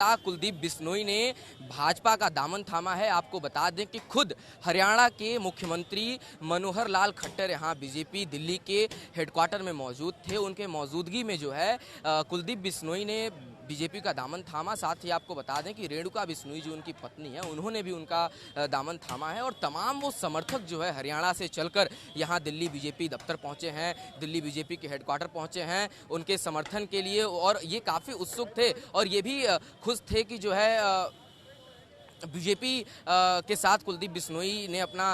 कुलदीप बिश्नोई ने भाजपा का दामन थामा है। आपको बता दें कि खुद हरियाणा के मुख्यमंत्री मनोहर लाल खट्टर यहां बीजेपी दिल्ली के हेडक्वार्टर में मौजूद थे। उनके मौजूदगी में जो है कुलदीप बिश्नोई ने बीजेपी का दामन थामा। साथ ही आपको बता दें कि रेणुका बिश्नोई जो उनकी पत्नी है, उन्होंने भी उनका दामन थामा है। और तमाम वो समर्थक जो है हरियाणा से चलकर यहाँ दिल्ली बीजेपी दफ्तर पहुँचे हैं, दिल्ली बीजेपी के हेडक्वार्टर पहुँचे हैं उनके समर्थन के लिए। और ये काफ़ी उत्सुक थे और ये भी खुश थे कि जो है बीजेपी के साथ कुलदीप बिश्नोई ने अपना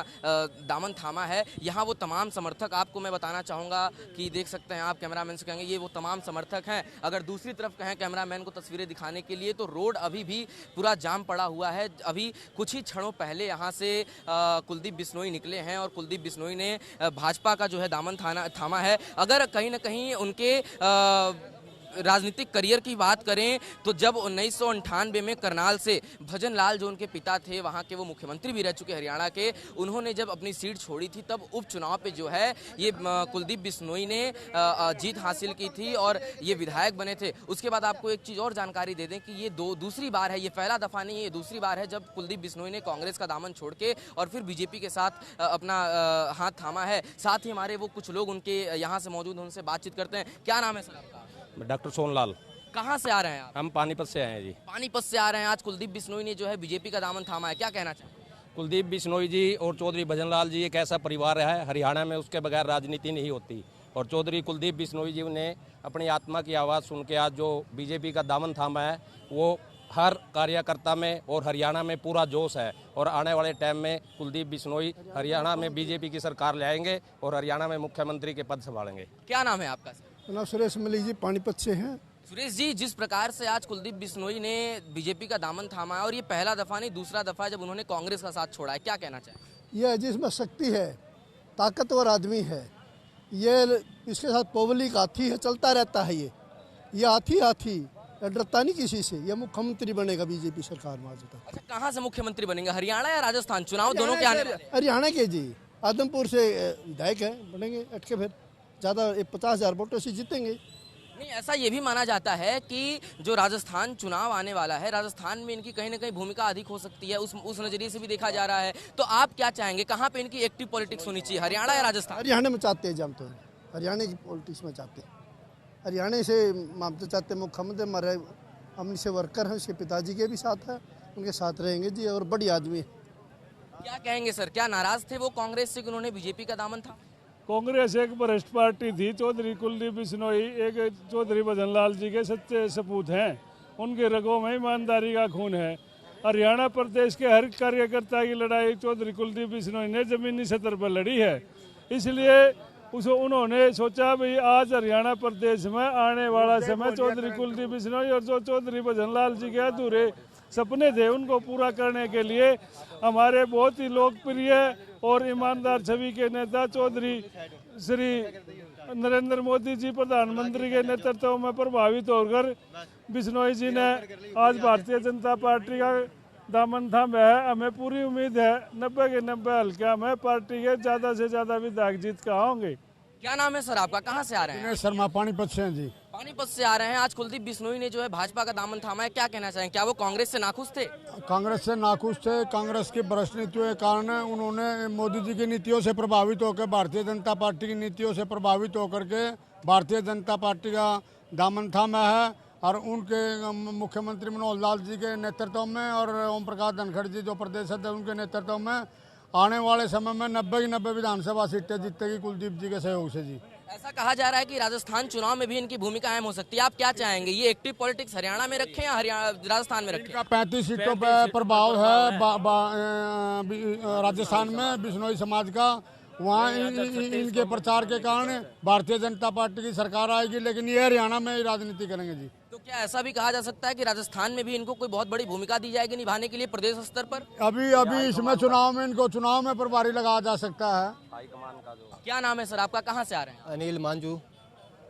दामन थामा है। यहाँ वो तमाम समर्थक, आपको मैं बताना चाहूँगा कि देख सकते हैं आप, कैमरामैन से कहेंगे, ये वो तमाम समर्थक हैं। अगर दूसरी तरफ कहें कैमरामैन को तस्वीरें दिखाने के लिए, तो रोड अभी भी पूरा जाम पड़ा हुआ है। अभी कुछ ही क्षणों पहले यहाँ से कुलदीप बिश्नोई निकले हैं और कुलदीप बिश्नोई ने भाजपा का जो है दामन थामा है। अगर कहीं ना कहीं उनके राजनीतिक करियर की बात करें तो जब 1998 में करनाल से भजन लाल जो उनके पिता थे, वहां के वो मुख्यमंत्री भी रह चुके हरियाणा के, उन्होंने जब अपनी सीट छोड़ी थी तब उपचुनाव पे जो है ये कुलदीप बिश्नोई ने जीत हासिल की थी और ये विधायक बने थे। उसके बाद आपको एक चीज़ और जानकारी दे दें कि ये दूसरी बार है, ये पहला दफ़ा नहीं है, ये दूसरी बार है जब कुलदीप बिश्नोई ने कांग्रेस का दामन छोड़ के और फिर बीजेपी के साथ अपना हाथ थामा है। साथ ही हमारे वो कुछ लोग उनके यहाँ से मौजूद हैं, उनसे बातचीत करते हैं। क्या नाम है सर आपका? डॉक्टर सोनलाल। कहाँ से आ रहे हैं आप? हम पानीपत से आए हैं जी। पानीपत से आ रहे हैं। आज कुलदीप बिश्नोई ने जो है बीजेपी का दामन थामा है, क्या कहना चाहिए? कुलदीप बिश्नोई जी और चौधरी भजन लाल जी एक ऐसा परिवार है हरियाणा में, उसके बगैर राजनीति नहीं होती। और चौधरी कुलदीप बिश्नोई जी ने अपनी आत्मा की आवाज़ सुन के आज जो बीजेपी का दामन थामा है, वो हर कार्यकर्ता में और हरियाणा में पूरा जोश है। और आने वाले टाइम में कुलदीप बिश्नोई हरियाणा में बीजेपी की सरकार ले आएंगे और हरियाणा में मुख्यमंत्री के पद संभालेंगे। क्या नाम है आपका? नाम सुरेश मलिक जी, पानीपत से हैं। सुरेश जी, जिस प्रकार से आज कुलदीप बिश्नोई ने बीजेपी का दामन थामा है और ये पहला दफा नहीं दूसरा दफा है जब उन्होंने कांग्रेस का साथ छोड़ा है, क्या कहना चाहिए? यह जिसमें शक्ति है, ताकतवर आदमी है, ये इसके साथ पब्लिक हाथी है, चलता रहता है। ये हाथी डरता नहीं किसी से। ये मुख्यमंत्री बनेगा बीजेपी सरकार में। अच्छा, कहाँ से मुख्यमंत्री बनेगा? हरियाणा या राजस्थान? चुनाव दोनों के आने वाले हैं। हरियाणा के जी, आदमपुर से विधायक है, बनेंगे अटके फिर ज़्यादा 50,000 वोटों से जीतेंगे। नहीं, ऐसा ये भी माना जाता है कि जो राजस्थान चुनाव आने वाला है, राजस्थान में इनकी कहीं ना कहीं भूमिका अधिक हो सकती है, उस नजरिए से भी देखा जा रहा है। तो आप क्या चाहेंगे, कहाँ पे इनकी एक्टिव पॉलिटिक्स होनी चाहिए, हरियाणा या राजस्थान? हरियाणा में चाहते हैं, हम तो हरियाणा की पॉलिटिक्स में चाहते हैं। हरियाणा से हम तो चाहते हैं मुख्यमंत्री हमारे हम से वर्कर हैं, उसके पिताजी के भी साथ है, उनके साथ रहेंगे जी। और बड़ी आदमी है। क्या कहेंगे सर, क्या नाराज थे वो कांग्रेस से कि उन्होंने बीजेपी का दामन था? कांग्रेस एक भ्रष्ट पार्टी थी। चौधरी कुलदीप बिश्नोई एक चौधरी भजन लाल जी के सच्चे सपूत हैं। उनके रगों में ईमानदारी का खून है। हरियाणा प्रदेश के हर कार्यकर्ता की लड़ाई चौधरी कुलदीप बिश्नोई ने जमीनी सतह पर लड़ी है। इसलिए उन्होंने सोचा भाई आज हरियाणा प्रदेश में आने वाला समय चौधरी कुलदीप बिश्नोई और जो चौधरी भजन लाल जी के अधूरे सपने थे उनको पूरा करने के लिए हमारे बहुत ही लोकप्रिय और ईमानदार छवि के नेता चौधरी श्री नरेंद्र मोदी जी प्रधानमंत्री के नेतृत्व में प्रभावित होकर बिश्नोई जी ने आज भारतीय जनता पार्टी का दामन थामा है। हमें पूरी उम्मीद है 90 के 90 हल्का में पार्टी के ज़्यादा से ज़्यादा विधायक जीत का होंगे। क्या नाम है सर आपका, कहाँ से आ रहे हैं? शर्मा, पानीपत से हैं जी। पानीपत से आ रहे हैं। आज कुलदीप बिश्नोई ने जो है भाजपा का दामन थामा है, क्या कहना चाहेंगे? क्या वो कांग्रेस से नाखुश थे? कांग्रेस से नाखुश थे। कांग्रेस की भ्रष्ट नीतियों के कारण उन्होंने मोदी जी की नीतियों से प्रभावित होकर, भारतीय जनता पार्टी की नीतियों से प्रभावित होकर के भारतीय जनता पार्टी का दामन थामा है। और उनके मुख्यमंत्री मनोहर लाल जी के नेतृत्व में और ओम प्रकाश धनखड़ जी जो प्रदेश अध्यक्ष उनके नेतृत्व में आने वाले समय में 90 की 90 विधानसभा सीटें जीतेगी कुलदीप जी के सहयोग से जी। ऐसा कहा जा रहा है कि राजस्थान चुनाव में भी इनकी भूमिका अहम हो सकती है, आप क्या चाहेंगे? ये एक्टिव पॉलिटिक्स हरियाणा में रखें या राजस्थान में रखें? इनका 35 सीटों पर प्रभाव है राजस्थान में बिश्नोई समाज का। वहाँ इनके प्रचार के कारण भारतीय जनता पार्टी की सरकार आएगी, लेकिन ये हरियाणा में ही राजनीति करेंगे जी। तो क्या ऐसा भी कहा जा सकता है कि राजस्थान में भी इनको कोई बहुत बड़ी भूमिका दी जाएगी निभाने के लिए प्रदेश स्तर पर? अभी इसमें चुनाव में इनको चुनाव में प्रभारी लगाया जा सकता है। क्या नाम है सर आपका, कहाँ से आ रहे हैं? अनिल मांझू,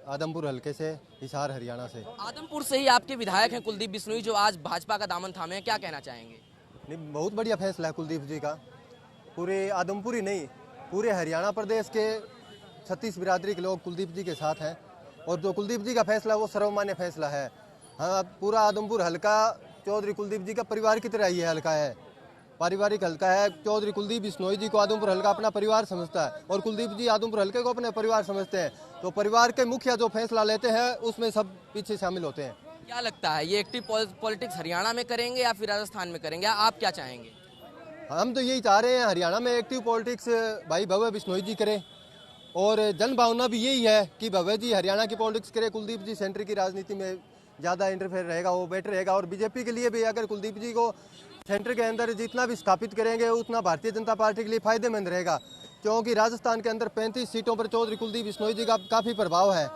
आदमपुर हल्के से, हिसार हरियाणा से। आदमपुर से ही आपके विधायक हैं कुलदीप बिश्नोई, जो आज भाजपा का दामन थामे हैं, क्या कहना चाहेंगे? नहीं, बहुत बढ़िया फैसला है कुलदीप जी का। पूरे आदमपुर ही नहीं, पूरे हरियाणा प्रदेश के 36 बिरादरी के लोग कुलदीप जी के साथ हैं। और जो कुलदीप जी का फैसला वो सर्वमान्य फैसला है। हाँ, पूरा आदमपुर हल्का चौधरी कुलदीप जी का परिवार की तरह ये हल्का है, पारिवारिक हल्का है। चौधरी कुलदीप बिश्नोई जी को आदमपुर हल्का अपना परिवार समझता है और कुलदीप जी आदमपुर हल्के को अपने परिवार समझते हैं। तो परिवार के मुखिया जो फैसला लेते हैं उसमें सब पीछे शामिल होते हैं। क्या लगता है ये एक्टिव पॉलिटिक्स हरियाणा में करेंगे या फिर राजस्थान में करेंगे, आप क्या चाहेंगे? हम तो यही चाह रहे हैं हरियाणा में एक्टिव पॉलिटिक्स भाई भव्य बिश्नोई जी करें और जन भावना भी यही है कि भव्य जी हरियाणा की पॉलिटिक्स करे, कुलदीप जी सेंटर की राजनीति में ज़्यादा इंटरफेयर रहेगा, वो बेटर रहेगा। और बीजेपी के लिए भी अगर कुलदीप जी को सेंटर के अंदर जितना भी स्थापित करेंगे उतना भारतीय जनता पार्टी के लिए फायदेमंद रहेगा, क्योंकि राजस्थान के अंदर 35 सीटों पर चौधरी कुलदीप बिश्नोई जी का काफ़ी प्रभाव है।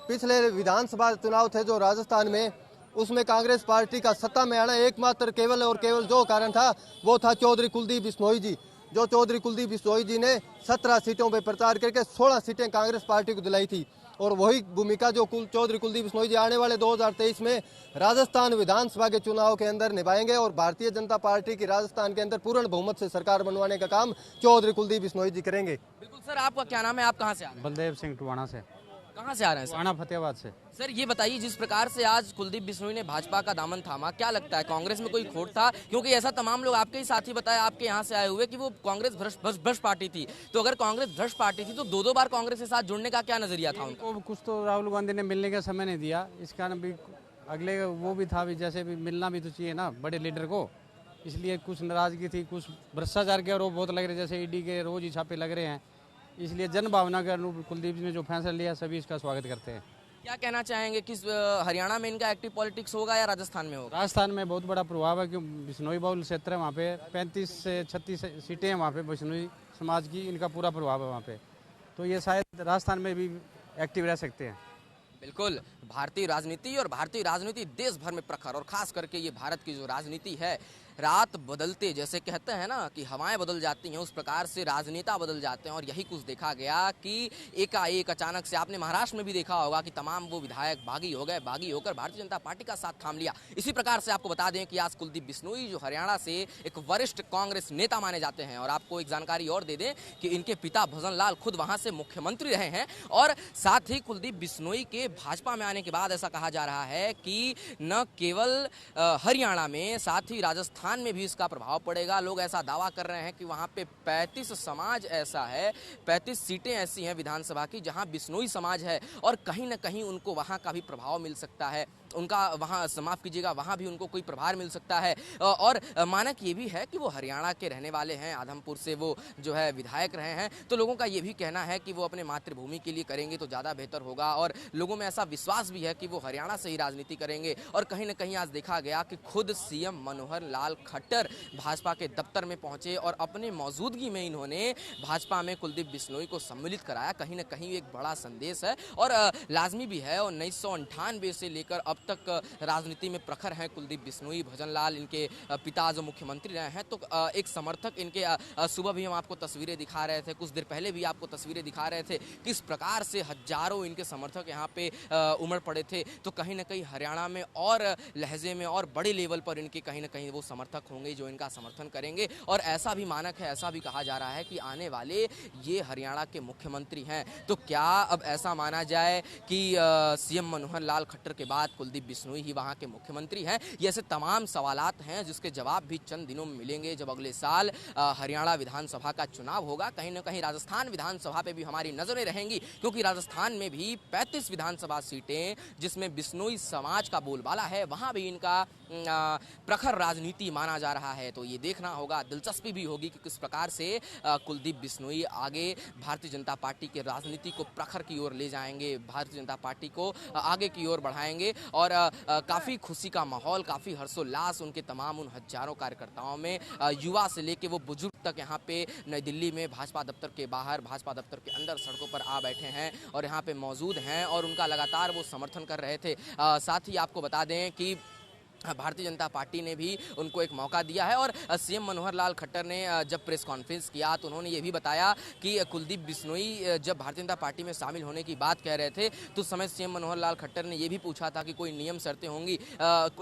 पिछले विधानसभा चुनाव थे जो राजस्थान में, उसमें कांग्रेस पार्टी का सत्ता में आना एकमात्र केवल और केवल जो कारण था वो था चौधरी कुलदीप बिश्नोई जी। जो चौधरी कुलदीप बिश्नोई जी ने 17 सीटों पर प्रचार करके 16 सीटें कांग्रेस पार्टी को दिलाई थी और वही भूमिका जो चौधरी कुलदीप बिश्नोई जी आने वाले 2023 में राजस्थान विधानसभा के चुनाव के अंदर निभाएंगे और भारतीय जनता पार्टी की राजस्थान के अंदर पूर्ण बहुमत से सरकार बनवाने का काम चौधरी कुलदीप बिश्नोई जी करेंगे। बिल्कुल सर, आपका क्या नाम है, आप कहाँ से आ रहे हैं? बलदेव सिंह टुवाना से। कहाँ से आ रहे हैं सर? टुवाना फतेहाबाद से। सर ये बताइए, जिस प्रकार से आज कुलदीप बिश्नोई ने भाजपा का दामन थामा, क्या लगता है कांग्रेस में कोई खोट था? क्योंकि ऐसा तमाम लोग आपके ही साथी बताए आपके यहाँ से आए हुए कि वो कांग्रेस भ्रष्ट पार्टी थी। तो अगर कांग्रेस भ्रष्ट पार्टी थी तो दो बार कांग्रेस के साथ जुड़ने का क्या नजरिया था उनका? वो कुछ तो राहुल गांधी ने मिलने का समय नहीं दिया, इस कारण भी अगले वो भी था भी, जैसे भी मिलना भी तो चाहिए ना बड़े लीडर को, इसलिए कुछ नाराजगी थी, कुछ भ्रष्टाचार के आरोप बहुत लग रहे, जैसे ईडी के रोज ही छापे लग रहे हैं। इसलिए जन भावना के अनुरूप कुलदीप जी ने जो फैसला लिया सभी इसका स्वागत करते हैं। क्या कहना चाहेंगे, किस हरियाणा में इनका एक्टिव पॉलिटिक्स होगा या राजस्थान में होगा? राजस्थान में बहुत बड़ा प्रभाव है, क्योंकि बिश्नोई बहुल क्षेत्र है, वहाँ पे 35 से 36 सीटें हैं वहाँ पे बिश्नोई समाज की, इनका पूरा प्रभाव है वहाँ पे, तो ये शायद राजस्थान में भी एक्टिव रह सकते हैं। बिल्कुल, भारतीय राजनीति और भारतीय राजनीति देश भर में प्रखर, और खास करके ये भारत की जो राजनीति है, रात बदलते, जैसे कहते हैं ना कि हवाएं बदल जाती हैं, उस प्रकार से राजनेता बदल जाते हैं। और यही कुछ देखा गया कि एकाएक अचानक से, आपने महाराष्ट्र में भी देखा होगा कि तमाम वो विधायक बागी हो गए, बागी होकर भारतीय जनता पार्टी का साथ थाम लिया। इसी प्रकार से आपको बता दें कि आज कुलदीप बिश्नोई जो हरियाणा से एक वरिष्ठ कांग्रेस नेता माने जाते हैं, और आपको एक जानकारी और दे दें कि इनके पिता भजन लाल खुद वहां से मुख्यमंत्री रहे हैं। और साथ ही कुलदीप बिश्नोई के भाजपा में आने के बाद ऐसा कहा जा रहा है कि न केवल हरियाणा में, साथ ही राजस्थान में भी इसका प्रभाव पड़ेगा। लोग ऐसा दावा कर रहे हैं कि वहां पे 35 समाज ऐसा है, 35 सीटें ऐसी हैं विधानसभा की जहां बिश्नोई समाज है, और कहीं ना कहीं उनको वहां का भी प्रभाव मिल सकता है, उनका वहाँ माफ़ कीजिएगा, वहाँ भी उनको कोई प्रभार मिल सकता है। और मानक ये भी है कि वो हरियाणा के रहने वाले हैं, आदमपुर से वो जो है विधायक रहे हैं, तो लोगों का ये भी कहना है कि वो अपने मातृभूमि के लिए करेंगे तो ज़्यादा बेहतर होगा। और लोगों में ऐसा विश्वास भी है कि वो हरियाणा से ही राजनीति करेंगे। और कहीं ना कहीं आज देखा गया कि खुद सीएम मनोहर लाल खट्टर भाजपा के दफ्तर में पहुंचे और अपने मौजूदगी में इन्होंने भाजपा में कुलदीप बिश्नोई को सम्मिलित कराया। कहीं ना कहीं एक बड़ा संदेश है और लाजमी भी है। और 1998 से लेकर अब तक राजनीति में प्रखर हैं कुलदीप बिश्नोई, भजन लाल इनके पिता जो मुख्यमंत्री रहे हैं, तो एक समर्थक इनके, सुबह भी हम आपको तस्वीरें दिखा रहे थे, कुछ देर पहले भी आपको तस्वीरें दिखा रहे थे किस प्रकार से हजारों इनके समर्थक यहाँ पे उमड़ पड़े थे। तो कहीं ना कहीं हरियाणा में और लहजे में और बड़े लेवल पर इनके कहीं ना कहीं वो समर्थक होंगे जो इनका समर्थन करेंगे। और ऐसा भी मानक है, ऐसा भी कहा जा रहा है कि आने वाले ये हरियाणा के मुख्यमंत्री हैं। तो क्या अब ऐसा माना जाए कि सीएम मनोहर लाल खट्टर के बाद कुलदीप बिश्नोई ही वहां के मुख्यमंत्री हैं? ये ऐसे तमाम सवालात हैं जिसके जवाब भी चंद दिनों में मिलेंगे जब अगले साल हरियाणा विधानसभा का चुनाव होगा। कहीं ना कहीं राजस्थान विधानसभा पे भी हमारी नजरें रहेंगी, क्योंकि राजस्थान में भी 35 विधानसभा सीटें जिसमें बिश्नोई समाज का बोलबाला है, वहां भी इनका प्रखर राजनीति माना जा रहा है। तो ये देखना होगा, दिलचस्पी भी होगी कि किस प्रकार से कुलदीप बिश्नोई आगे भारतीय जनता पार्टी के राजनीति को प्रखर की ओर ले जाएंगे, भारतीय जनता पार्टी को आगे की ओर बढ़ाएंगे। और काफ़ी खुशी का माहौल, काफ़ी हर्षोल्लास उनके तमाम उन हजारों कार्यकर्ताओं में, युवा से लेके वो बुजुर्ग तक यहाँ पे नई दिल्ली में भाजपा दफ्तर के बाहर, भाजपा दफ्तर के अंदर सड़कों पर आ बैठे हैं और यहाँ पे मौजूद हैं और उनका लगातार वो समर्थन कर रहे थे। साथ ही आपको बता दें कि भारतीय जनता पार्टी ने भी उनको एक मौका दिया है। और सीएम मनोहर लाल खट्टर ने जब प्रेस कॉन्फ्रेंस किया तो उन्होंने ये भी बताया कि कुलदीप बिश्नोई जब भारतीय जनता पार्टी में शामिल होने की बात कह रहे थे तो उस समय सीएम मनोहर लाल खट्टर ने ये भी पूछा था कि कोई नियम शर्तें होंगी।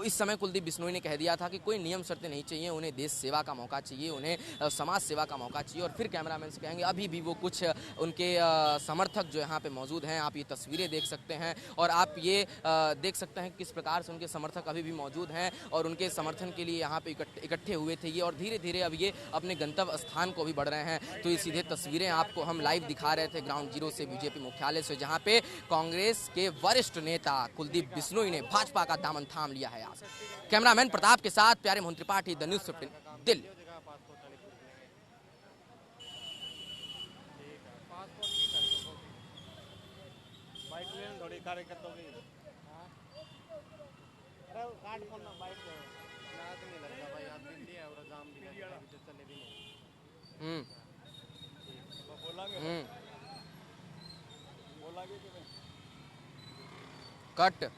इस समय कुलदीप बिश्नोई ने कह दिया था कि कोई नियम शर्तें नहीं चाहिए, उन्हें देश सेवा का मौका चाहिए, उन्हें समाज सेवा का मौका चाहिए। और फिर कैमरामैन से कहेंगे अभी भी वो कुछ उनके समर्थक जो यहाँ पे मौजूद हैं, आप ये तस्वीरें देख सकते हैं और आप ये देख सकते हैं किस प्रकार से उनके समर्थक अभी भी मौजूद मौजूद हैं और उनके समर्थन के लिए यहाँ पे इकट्ठे हुए थे ये, और धीरे धीरे अब ये अपने गंतव्य स्थान को भी बढ़ रहे हैं। तो ये सीधे तस्वीरें आपको हम लाइव दिखा रहे थे ग्राउंड जीरो से, बीजेपी मुख्यालय से, जहाँ पे कांग्रेस के वरिष्ठ नेता कुलदीप बिश्नोई ने भाजपा का दामन थाम लिया है। आज कैमरामैन प्रताप के साथ प्यारे Mohan Tripathi, the news 15 Delhi. Cut